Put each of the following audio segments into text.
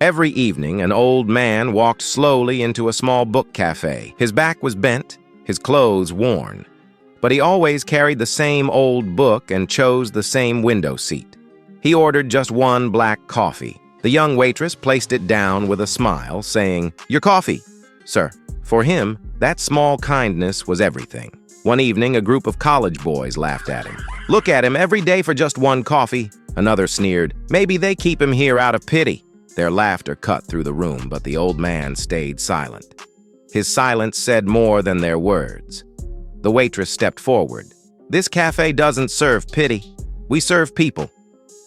Every evening, an old man walked slowly into a small book cafe. His back was bent, his clothes worn, but he always carried the same old book and chose the same window seat. He ordered just one black coffee. The young waitress placed it down with a smile, saying, "Your coffee, sir." For him, that small kindness was everything. One evening, a group of college boys laughed at him. "Look at him every day for just one coffee." Another sneered, "Maybe they keep him here out of pity." Their laughter cut through the room, but the old man stayed silent. His silence said more than their words. The waitress stepped forward. "This cafe doesn't serve pity. We serve people.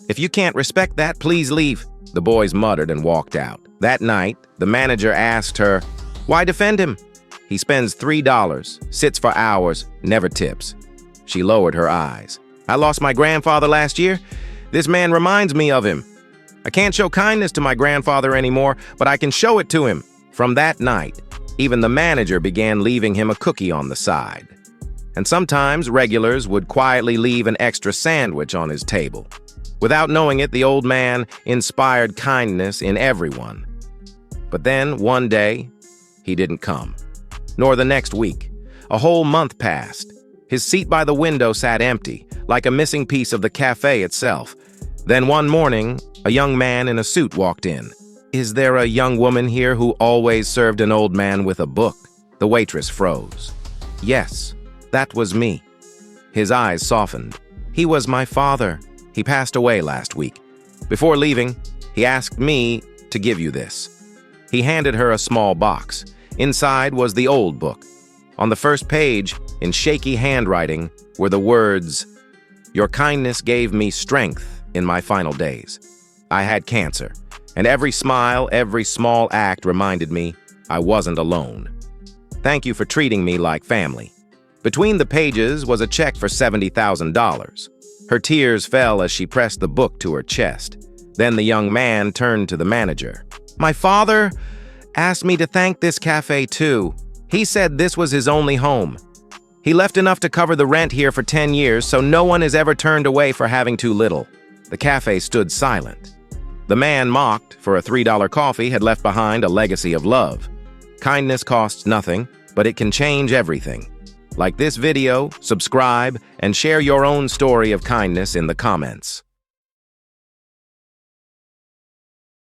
If you can't respect that, please leave." The boys muttered and walked out. That night, the manager asked her, "Why defend him? He spends $3, sits for hours, never tips." She lowered her eyes. "I lost my grandfather last year. This man reminds me of him. I can't show kindness to my grandfather anymore, but I can show it to him." From that night, even the manager began leaving him a cookie on the side. And sometimes regulars would quietly leave an extra sandwich on his table. Without knowing it, the old man inspired kindness in everyone. But then, one day, he didn't come. Nor the next week. A whole month passed. His seat by the window sat empty, like a missing piece of the cafe itself. Then one morning, a young man in a suit walked in. "Is there a young woman here who always served an old man with a book?" The waitress froze. "Yes, that was me." His eyes softened. "He was my father. He passed away last week. Before leaving, he asked me to give you this." He handed her a small box. Inside was the old book. On the first page, in shaky handwriting, were the words, "Your kindness gave me strength in my final days. I had cancer, and every smile, every small act reminded me I wasn't alone. Thank you for treating me like family." Between the pages was a check for $70,000. Her tears fell as she pressed the book to her chest. Then the young man turned to the manager. "My father asked me to thank this cafe too. He said this was his only home. He left enough to cover the rent here for 10 years, so no one is ever turned away for having too little." The cafe stood silent. The man mocked for a $3 coffee had left behind a legacy of love. Kindness costs nothing, but it can change everything. Like this video, subscribe, and share your own story of kindness in the comments.